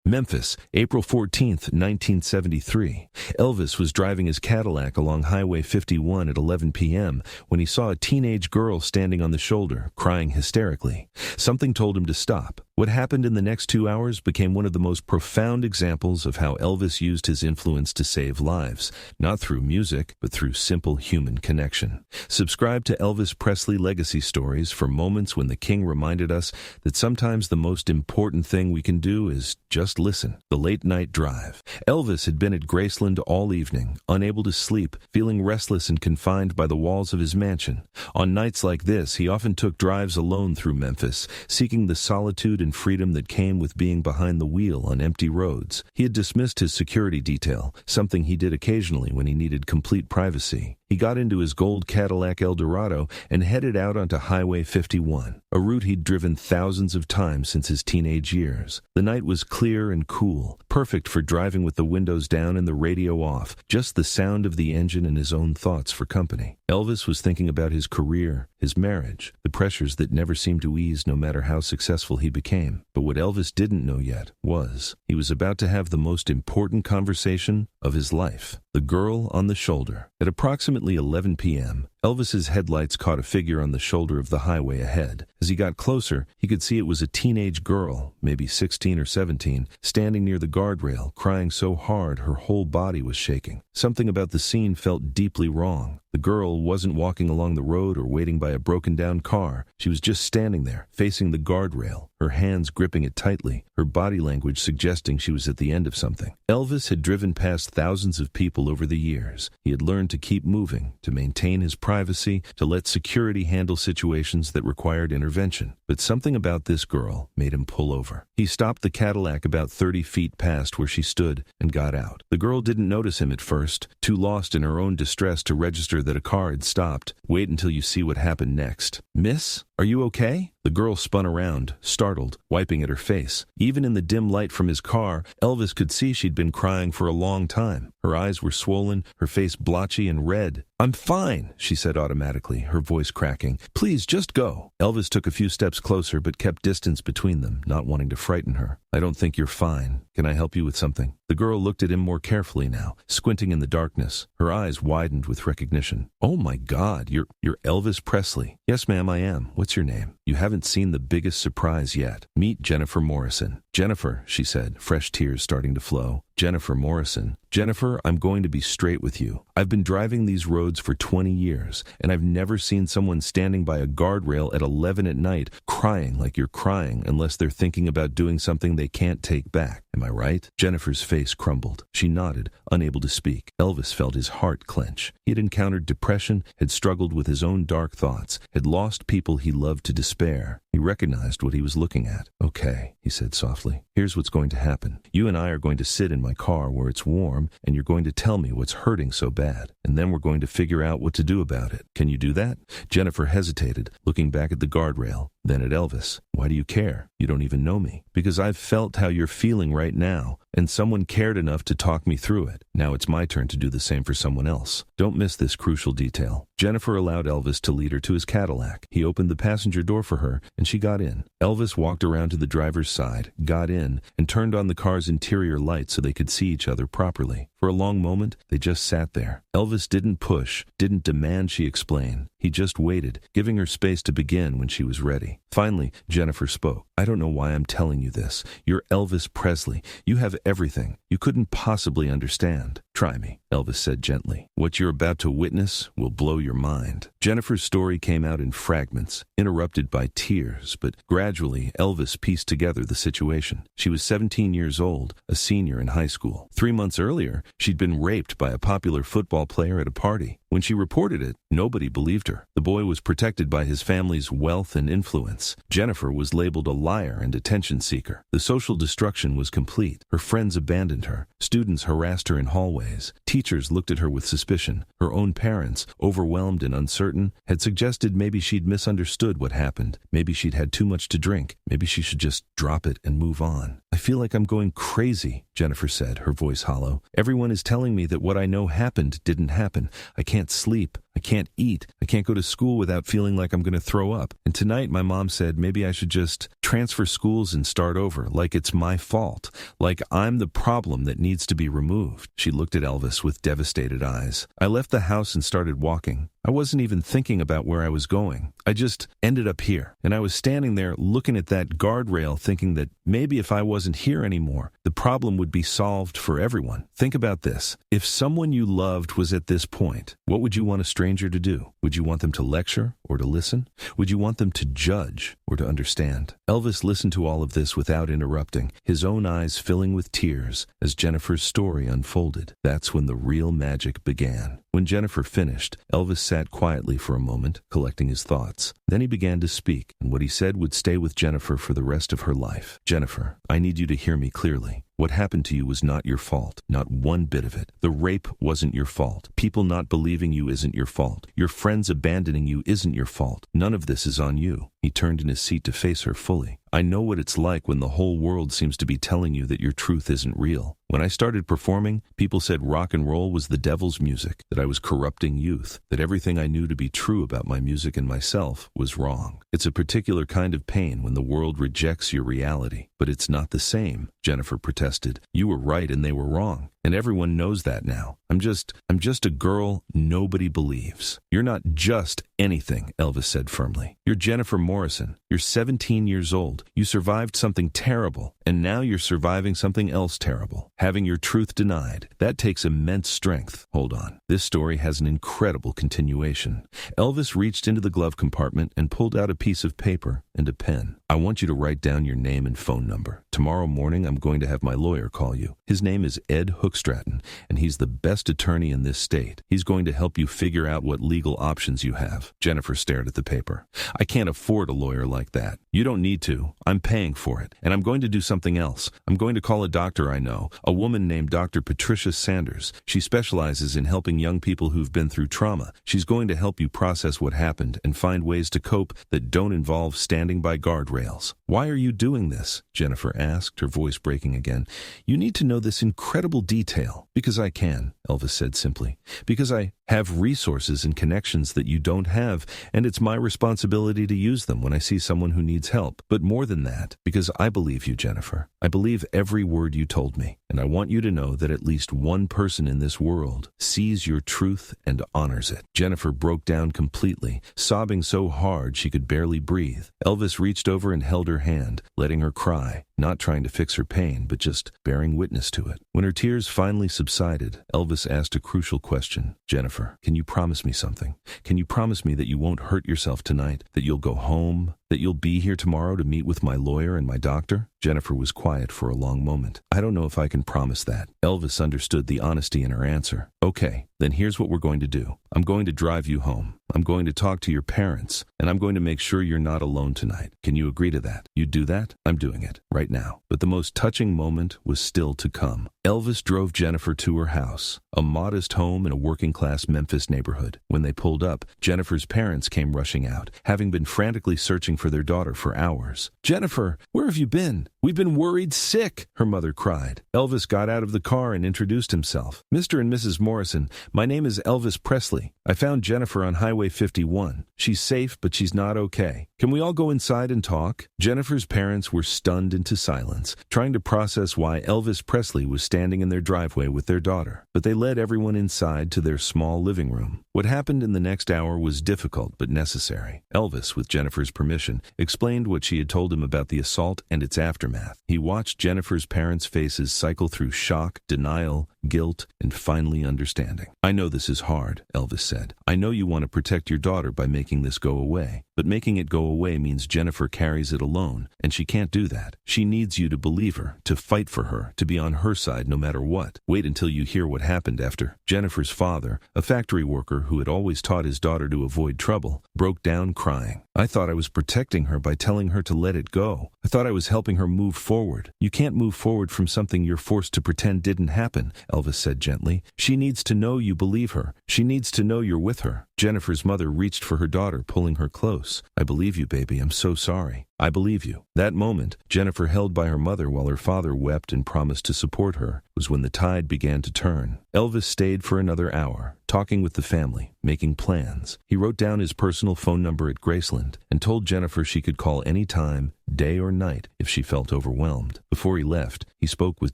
Memphis, April 14th, 1973. Elvis was driving his Cadillac along Highway 51 at 11 p.m. when he saw a teenage girl standing on the shoulder, crying hysterically. Something told him to stop. What happened in the next 2 hours became one of the most profound examples of how Elvis used his influence to save lives, not through music, but through simple human connection. Subscribe to Elvis Presley Legacy Stories for moments when the King reminded us that sometimes the most important thing we can do is just listen. The Late Night Drive. Elvis had been at Graceland all evening, unable to sleep, feeling restless and confined by the walls of his mansion. On nights like this, he often took drives alone through Memphis, seeking the solitude and freedom that came with being behind the wheel on empty roads. He had dismissed his security detail, something he did occasionally when he needed complete privacy. He got into his gold Cadillac Eldorado and headed out onto Highway 51, a route he'd driven thousands of times since his teenage years. The night was clear and cool, perfect for driving with the windows down and the radio off, just the sound of the engine and his own thoughts for company. Elvis was thinking about his career, his marriage, the pressures that never seemed to ease no matter how successful he became. But what Elvis didn't know yet was he was about to have the most important conversation of his life. The girl on the shoulder. At approximately 11 p.m., Elvis's headlights caught a figure on the shoulder of the highway ahead. As he got closer, he could see it was a teenage girl, maybe 16 or 17, standing near the guardrail, crying so hard her whole body was shaking. Something about the scene felt deeply wrong. The girl wasn't walking along the road or waiting by a broken-down car. She was just standing there, facing the guardrail, her hands gripping it tightly, her body language suggesting she was at the end of something. Elvis had driven past thousands of people over the years. He had learned to keep moving, to maintain his privacy, to let security handle situations that required intervention. But something about this girl made him pull over. He stopped the Cadillac about 30 feet past where she stood and got out. The girl didn't notice him at first, too lost in her own distress to register that a car had stopped. Wait until you see what happened next. "Miss, are you okay?" The girl spun around, startled, wiping at her face. Even in the dim light from his car, Elvis could see she'd been crying for a long time. Her eyes were swollen, her face blotchy and red. "I'm fine," she said automatically, her voice cracking. "Please, just go." Elvis took a few steps closer but kept distance between them, not wanting to frighten her. "I don't think you're fine. Can I help you with something?" The girl looked at him more carefully now, squinting in the darkness. Her eyes widened with recognition. "Oh my God, you're Elvis Presley." "Yes, ma'am, I am. What's your name?" "You haven't seen the biggest surprise yet. Meet Jennifer Morrison." "Jennifer," she said, fresh tears starting to flow. "Jennifer Morrison. Jennifer, I'm going to be straight with you. I've been driving these roads for 20 years, and I've never seen someone standing by a guardrail at 11 at night crying like you're crying unless they're thinking about doing something they can't take back. Am I right?" Jennifer's face crumbled. She nodded, unable to speak. Elvis felt his heart clench. He had encountered depression, had struggled with his own dark thoughts, had lost people he loved to despair. He recognized what he was looking at. "Okay," he said softly. "Here's what's going to happen. You and I are going to sit in my car where it's warm, and you're going to tell me what's hurting so bad. And then we're going to figure out what to do about it. Can you do that?" Jennifer hesitated, looking back at the guardrail, then at Elvis. "Why do you care? You don't even know me." "Because I've felt how you're feeling right now, and someone cared enough to talk me through it. Now it's my turn to do the same for someone else. Don't miss this crucial detail." Jennifer allowed Elvis to lead her to his Cadillac. He opened the passenger door for her, and she got in. Elvis walked around to the driver's side, got in, and turned on the car's interior lights so they could see each other properly. For a long moment, they just sat there. Elvis didn't push, didn't demand she explain. He just waited, giving her space to begin when she was ready. Finally, Jennifer spoke. "I don't know why I'm telling you this. You're Elvis Presley. You have everything. You couldn't possibly understand. Try me," Elvis said gently. "What you're about to witness will blow your mind." Jennifer's story came out in fragments, interrupted by tears, but gradually Elvis pieced together the situation. She was 17 years old, a senior in high school. 3 months earlier, she'd been raped by a popular football player at a party. When she reported it, nobody believed her. The boy was protected by his family's wealth and influence. Jennifer was labeled a liar and attention seeker. The social destruction was complete. Her friends abandoned her. Students harassed her in hallways. Teachers looked at her with suspicion. Her own parents, overwhelmed and uncertain, had suggested maybe she'd misunderstood what happened. Maybe she'd had too much to drink. Maybe she should just drop it and move on. "I feel like I'm going crazy," Jennifer said, her voice hollow. "Everyone is telling me that what I know happened didn't happen. I can't sleep. I can't eat. I can't go to school without feeling like I'm going to throw up. And tonight my mom said maybe I should just transfer schools and start over, like it's my fault, like I'm the problem that needs to be removed. She looked at Elvis with devastated eyes. I left the house and started walking. I wasn't even thinking about where I was going. I just ended up here. And I was standing there looking at that guardrail thinking that maybe if I wasn't here anymore, the problem would be solved for everyone. Think about this. If someone you loved was at this point, what would you want a stranger to do? Would you want them to lecture or to listen? Would you want them to judge or to understand? Elvis listened to all of this without interrupting, his own eyes filling with tears as Jennifer's story unfolded. That's when the real magic began. When Jennifer finished, Elvis sat quietly for a moment, collecting his thoughts. Then he began to speak, and what he said would stay with Jennifer for the rest of her life. Jennifer, I need you to hear me clearly. What happened to you was not your fault, not one bit of it. The rape wasn't your fault. People not believing you isn't your fault. Your friends abandoning you isn't your fault. None of this is on you. He turned in his seat to face her fully. I know what it's like when the whole world seems to be telling you that your truth isn't real. When I started performing, people said rock and roll was the devil's music, that I was corrupting youth, that everything I knew to be true about my music and myself was wrong. It's a particular kind of pain when the world rejects your reality, but it's not the same, Jennifer protested. You were right and they were wrong, and everyone knows that now. I'm just a girl nobody believes. You're not just anything, Elvis said firmly. You're Jennifer Morrison. You're 17 years old. You survived something terrible, and now you're surviving something else terrible. Having your truth denied. That takes immense strength. Hold on. This story has an incredible continuation. Elvis reached into the glove compartment and pulled out a piece of paper and a pen. I want you to write down your name and phone number. Tomorrow morning, I'm going to have my lawyer call you. His name is Ed Hookstratton, and he's the best attorney in this state. He's going to help you figure out what legal options you have. Jennifer stared at the paper. I can't afford a lawyer like that. You don't need to. I'm paying for it, and I'm going to do something else. I'm going to call a doctor I know, a woman named Dr. Patricia Sanders. She specializes in helping young people who've been through trauma. She's going to help you process what happened and find ways to cope that don't involve standing by guardrails. Why are you doing this? Jennifer asked, her voice breaking again. You need to know this incredible detail. Because I can, Elvis said simply. Because I have resources and connections that you don't have, and it's my responsibility to use them when I see someone who needs help. But more than that, because I believe you, Jennifer. I believe every word you told me, and I want you to know that at least one person in this world sees your truth and honors it. Jennifer broke down completely, sobbing so hard she could barely breathe. Elvis reached over and held her hand, letting her cry, not trying to fix her pain, but just bearing witness to it. When her tears finally subsided, Elvis asked a crucial question. Jennifer, can you promise me something? Can you promise me that you won't hurt yourself tonight, that you'll go home, that you'll be here tomorrow to meet with my lawyer and my doctor? Jennifer was quiet for a long moment. I don't know if I can promise that. Elvis understood the honesty in her answer. Okay, then here's what we're going to do. I'm going to drive you home. I'm going to talk to your parents, and I'm going to make sure you're not alone tonight. Can you agree to that? You do that? I'm doing it right now. But the most touching moment was still to come. Elvis drove Jennifer to her house, a modest home in a working-class Memphis neighborhood. When they pulled up, Jennifer's parents came rushing out, having been frantically searching for their daughter for hours. Jennifer, where have you been? We've been worried sick, her mother cried. Elvis got out of the car and introduced himself. Mr. and Mrs. Morrison, my name is Elvis Presley. I found Jennifer on Highway 51. She's safe, but she's not okay. Can we all go inside and talk? Jennifer's parents were stunned into silence, trying to process why Elvis Presley was standing in their driveway with their daughter. But they led everyone inside to their small living room. What happened in the next hour was difficult but necessary. Elvis, with Jennifer's permission, explained what she had told him about the assault and its aftermath. He watched Jennifer's parents' faces cycle through shock, denial, guilt, and finally understanding. I know this is hard, Elvis said. I know you want to protect your daughter by making this go away. But making it go away means Jennifer carries it alone, and she can't do that. She needs you to believe her, to fight for her, to be on her side no matter what. Wait until you hear what happened after. Jennifer's father, a factory worker who had always taught his daughter to avoid trouble, broke down crying. I thought I was protecting her by telling her to let it go. I thought I was helping her move forward. You can't move forward from something you're forced to pretend didn't happen, Elvis said gently. She needs to know you believe her. She needs to know you're with her. Jennifer's mother reached for her daughter, pulling her close. I believe you, baby. I'm so sorry. I believe you. That moment, Jennifer held by her mother while her father wept and promised to support her, was when the tide began to turn. Elvis stayed for another hour, talking with the family, making plans. He wrote down his personal phone number at Graceland and told Jennifer she could call any time, day or night, if she felt overwhelmed. Before he left, he spoke with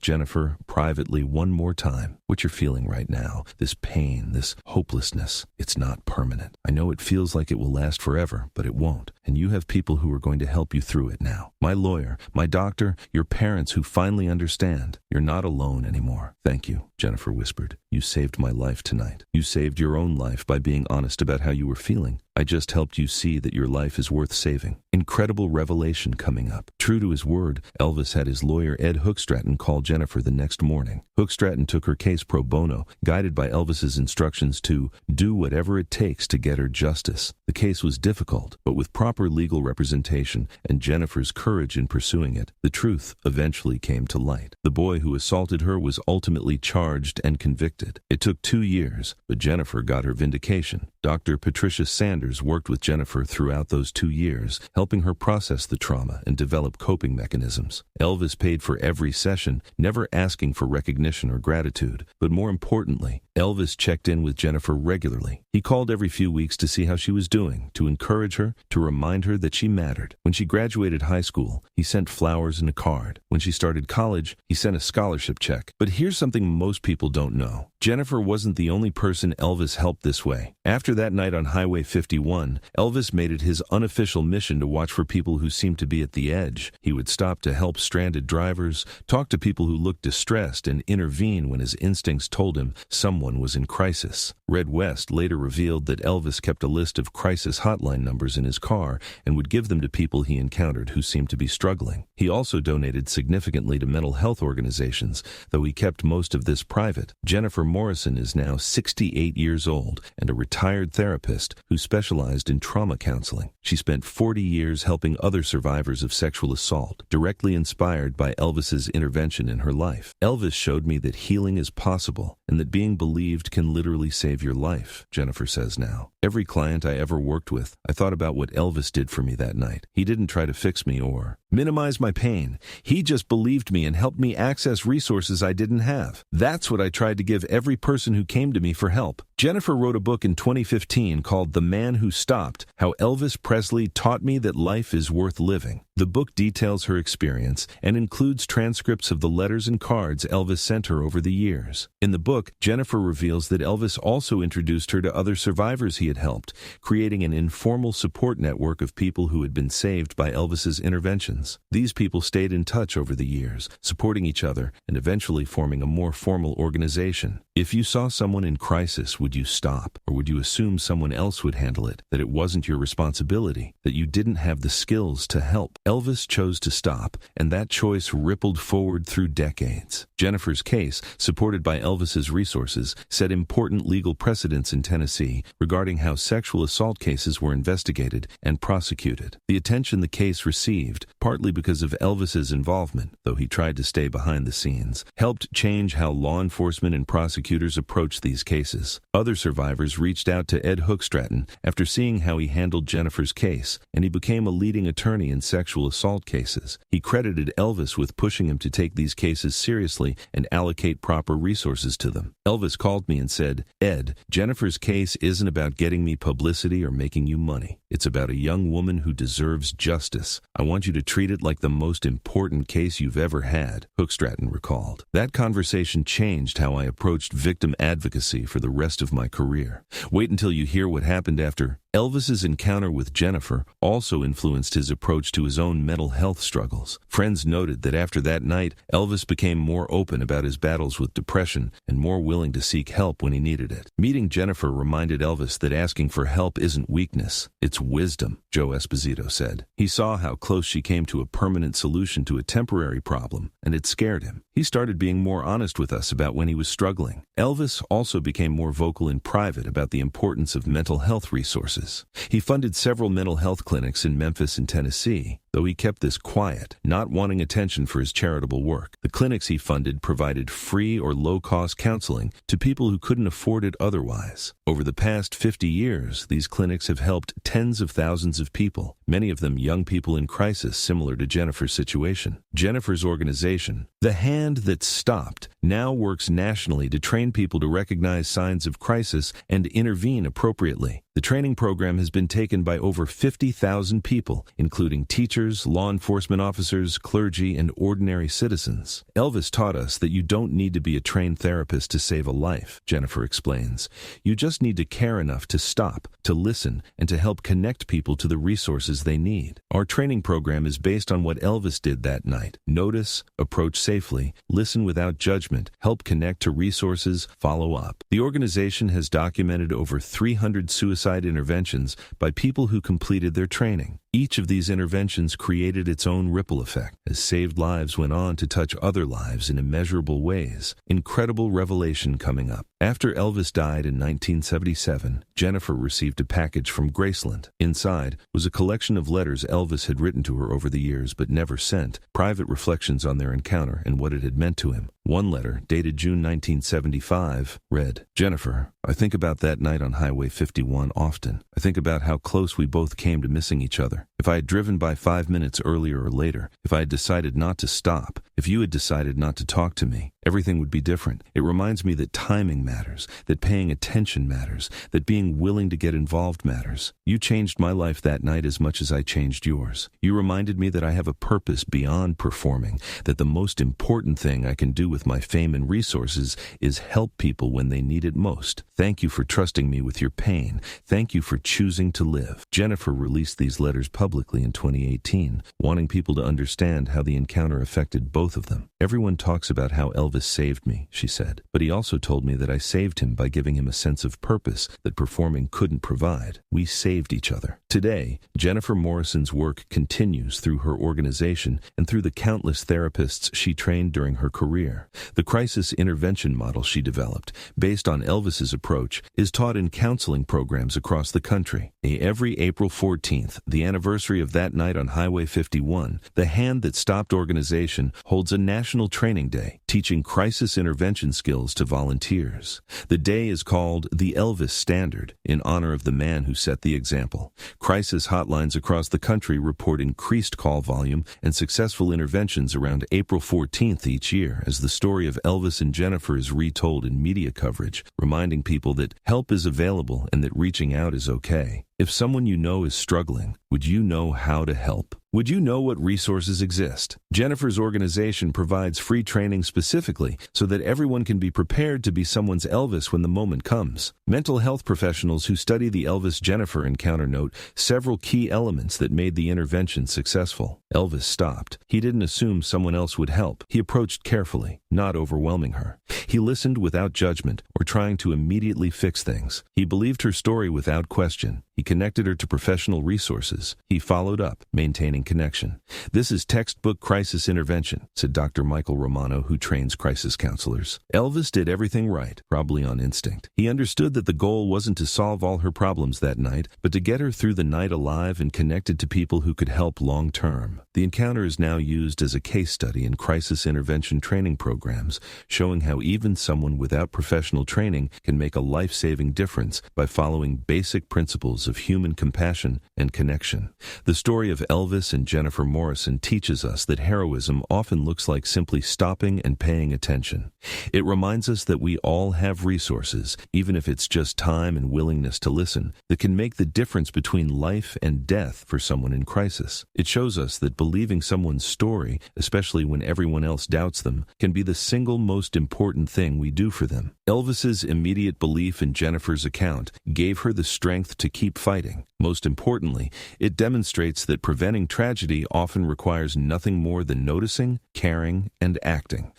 Jennifer privately one more time. What you're feeling right now, this pain, this hopelessness, it's not permanent. I know it feels like it will last forever, but it won't. And you have people who are going to help you through it now. My lawyer, my doctor, your parents who finally understand. You're not alone anymore. Thank you, Jennifer whispered. You saved my life tonight. You saved your own life by being honest about how you were feeling. I just helped you see that your life is worth saving. Incredible revelation coming up. True to his word, Elvis had his lawyer Ed Hookstratton call Jennifer the next morning. Hookstratton took her case pro bono, guided by Elvis's instructions to do whatever it takes to get her justice. The case was difficult, but with proper legal representation and Jennifer's courage in pursuing it, the truth eventually came to light. The boy who assaulted her was ultimately charged and convicted. It took 2 years, but Jennifer got her vindication. Dr. Patricia Sanders worked with Jennifer throughout those 2 years, helping her process the trauma and develop coping mechanisms. Elvis paid for every session, never asking for recognition or gratitude. But more importantly, Elvis checked in with Jennifer regularly. He called every few weeks to see how she was doing, to encourage her, to remind her that she mattered. When she graduated high school, he sent flowers and a card. When she started college, he sent a scholarship check. But here's something most people don't know. Jennifer wasn't the only person Elvis helped this way. After that night on Highway 51, Elvis made it his unofficial mission to watch for people who seemed to be at the edge. He would stop to help stranded drivers, talk to people who looked distressed, and intervene when his instincts told him someone was in crisis. Red West later revealed that Elvis kept a list of crisis hotline numbers in his car and would give them to people he encountered who seemed to be struggling. He also donated significantly to mental health organizations, though he kept most of this private. Jennifer Morrison is now 68 years old and a retired therapist who specialized in trauma counseling. She spent 40 years helping other survivors of sexual assault, directly inspired by Elvis's intervention in her life. Elvis showed me that healing is possible and that being believed can literally save your life, Jennifer says now. Every client I ever worked with, I thought about what Elvis did for me that night. He didn't try to fix me or minimize my pain. He just believed me and helped me access resources I didn't have. That's what I tried to give every person who came to me for help. Jennifer wrote a book in 2015 called The Man Who Stopped: How Elvis Presley Taught Me That Life is Worth Living. The book details her experience and includes transcripts of the letters and cards Elvis sent her over the years. In the book, Jennifer reveals that Elvis also introduced her to other survivors he had helped, creating an informal support network of people who had been saved by Elvis's interventions. These people stayed in touch over the years, supporting each other and eventually forming a more formal organization. If you saw someone in crisis, would you stop? Or would you assume someone else would handle it, that it wasn't your responsibility, that you didn't have the skills to help? Elvis chose to stop, and that choice rippled forward through decades. Jennifer's case, supported by Elvis's resources, set important legal precedents in Tennessee regarding how sexual assault cases were investigated and prosecuted. The attention the case received, partly because of Elvis's involvement, though he tried to stay behind the scenes, helped change how law enforcement and prosecutors approached these cases. Other survivors reached out to Ed Hookstratton after seeing how he handled Jennifer's case, and he became a leading attorney in sexual assault cases. He credited Elvis with pushing him to take these cases seriously and allocate proper resources to them. Elvis called me and said, "Ed, Jennifer's case isn't about getting me publicity or making you money. It's about a young woman who deserves justice. I want you to treat it like the most important case you've ever had," Hookstratton recalled. That conversation changed how I approached victim advocacy for the rest of my career. Wait until you hear what happened after. Elvis's encounter with Jennifer also influenced his approach to his own mental health struggles. Friends noted that after that night, Elvis became more open about his battles with depression and more willing to seek help when he needed it. Meeting Jennifer reminded Elvis that asking for help isn't weakness, it's wisdom, Joe Esposito said. He saw how close she came to a permanent solution to a temporary problem, and it scared him. He started being more honest with us about when he was struggling. Elvis also became more vocal in private about the importance of mental health resources. He funded several mental health clinics in Memphis and Tennessee. though he kept this quiet, not wanting attention for his charitable work. The clinics he funded provided free or low-cost counseling to people who couldn't afford it otherwise. Over the past 50 years, these clinics have helped tens of thousands of people, many of them young people in crisis similar to Jennifer's situation. Jennifer's organization, The Hand That Stopped, now works nationally to train people to recognize signs of crisis and intervene appropriately. The training program has been taken by over 50,000 people, including teachers, law enforcement officers, clergy, and ordinary citizens. Elvis taught us that you don't need to be a trained therapist to save a life, Jennifer explains. You just need to care enough to stop, to listen, and to help connect people to the resources they need. Our training program is based on what Elvis did that night. Notice, approach safely, listen without judgment, help connect to resources, follow up. The organization has documented over 300 suicide interventions by people who completed their training. Each of these interventions created its own ripple effect, as saved lives went on to touch other lives in immeasurable ways. Incredible revelation coming up. After Elvis died in 1977, Jennifer received a package from Graceland. Inside was a collection of letters Elvis had written to her over the years but never sent, private reflections on their encounter and what it had meant to him. One letter, dated June 1975, read, "Jennifer, I think about that night on Highway 51 often. I think about how close we both came to missing each other. If I had driven by 5 minutes earlier or later, if I had decided not to stop, if you had decided not to talk to me, everything would be different. It reminds me that timing matters, that paying attention matters, that being willing to get involved matters. You changed my life that night as much as I changed yours. You reminded me that I have a purpose beyond performing, that the most important thing I can do with my fame and resources is help people when they need it most. Thank you for trusting me with your pain. Thank you for choosing to live." Jennifer released these letters publicly in 2018, wanting people to understand how the encounter affected both of them. "Everyone talks about how Elvis saved me," she said, "but he also told me that I saved him by giving him a sense of purpose that performing couldn't provide. We saved each other." Today, Jennifer Morrison's work continues through her organization and through the countless therapists she trained during her career. The crisis intervention model she developed, based on Elvis's approach, is taught in counseling programs across the country. Every April 14th, the anniversary of that night on Highway 51, the Hand That Stopped organization holds a national training day, teaching crisis intervention skills to volunteers. The day is called the Elvis Standard, in honor of the man who set the example. Crisis hotlines across the country report increased call volume and successful interventions around April 14th each year, as the story of Elvis and Jennifer is retold in media coverage, reminding people that help is available and that reaching out is okay. If someone you know is struggling, would you know how to help? Would you know what resources exist? Jennifer's organization provides free training specifically so that everyone can be prepared to be someone's Elvis when the moment comes. Mental health professionals who study the Elvis-Jennifer encounter note several key elements that made the intervention successful. Elvis stopped. He didn't assume someone else would help. He approached carefully, not overwhelming her. He listened without judgment or trying to immediately fix things. He believed her story without question. He connected her to professional resources. He followed up, maintaining connection. "This is textbook crisis intervention," said Dr. Michael Romano, who trains crisis counselors. Elvis did everything right, probably on instinct. He understood that the goal wasn't to solve all her problems that night, but to get her through the night alive and connected to people who could help long term. The encounter is now used as a case study in crisis intervention training programs, showing how even someone without professional training can make a life-saving difference by following basic principles of human compassion and connection. The story of Elvis and Jennifer Morrison teaches us that heroism often looks like simply stopping and paying attention. It reminds us that we all have resources, even if it's just time and willingness to listen, that can make the difference between life and death for someone in crisis. It shows us that believing someone's story, especially when everyone else doubts them, can be the single most important thing we do for them. Elvis's immediate belief in Jennifer's account gave her the strength to keep fighting. Most importantly, it demonstrates that preventing tragedy often requires nothing more than noticing, caring, and acting.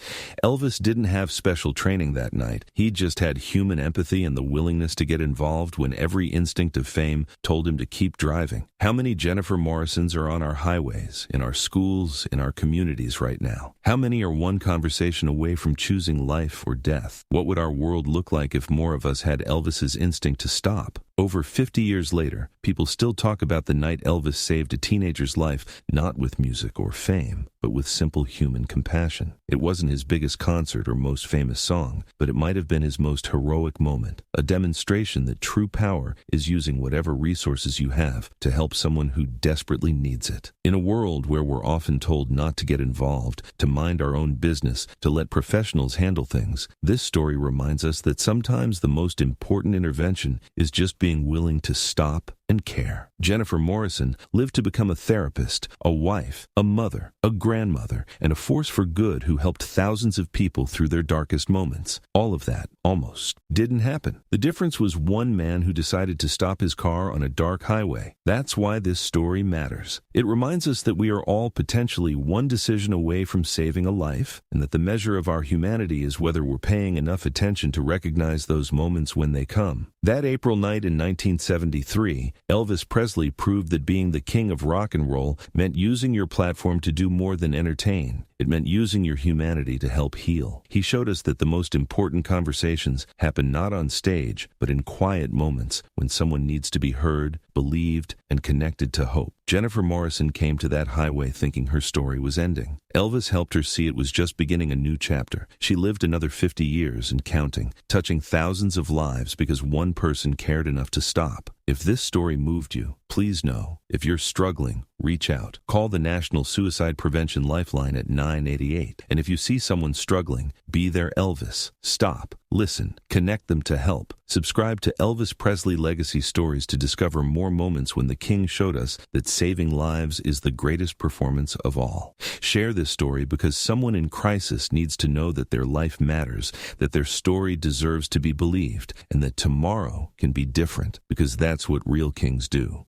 Elvis didn't have special training that night. He just had human empathy and the willingness to get involved when every instinct of fame told him to keep driving. How many Jennifer Morrisons are on our highways, in our schools, in our communities right now? How many are one conversation away from choosing life or death? What would our world look like if more of us had Elvis's instinct to stop? Over 50 years later, people still talk about the night Elvis saved a teenager's life, not with music or fame, but with simple human compassion. It wasn't his biggest concert or most famous song, but it might have been his most heroic moment, a demonstration that true power is using whatever resources you have to help someone who desperately needs it. In a world where we're often told not to get involved, to mind our own business, to let professionals handle things, this story reminds us that sometimes the most important intervention is just being willing to stop and care. Jennifer Morrison lived to become a therapist, a wife, a mother, a grandmother, and a force for good who helped thousands of people through their darkest moments. All of that, almost, didn't happen. The difference was one man who decided to stop his car on a dark highway. That's why this story matters. It reminds us that we are all potentially one decision away from saving a life, and that the measure of our humanity is whether we're paying enough attention to recognize those moments when they come. That April night in 1973, Elvis Presley proved that being the king of rock and roll meant using your platform to do more than entertain. It meant using your humanity to help heal. He showed us that the most important conversations happen not on stage, but in quiet moments when someone needs to be heard, believed, and connected to hope. Jennifer Morrison came to that highway thinking her story was ending. Elvis helped her see it was just beginning a new chapter. She lived another 50 years and counting, touching thousands of lives because one person cared enough to stop. If this story moved you, please know, if you're struggling, reach out. Call the National Suicide Prevention Lifeline at 988. And if you see someone struggling, be their Elvis. Stop, listen, connect them to help. Subscribe to Elvis Presley Legacy Stories to discover more moments when the King showed us that saving lives is the greatest performance of all. Share this story because someone in crisis needs to know that their life matters, that their story deserves to be believed, and that tomorrow can be different because that's what real kings do.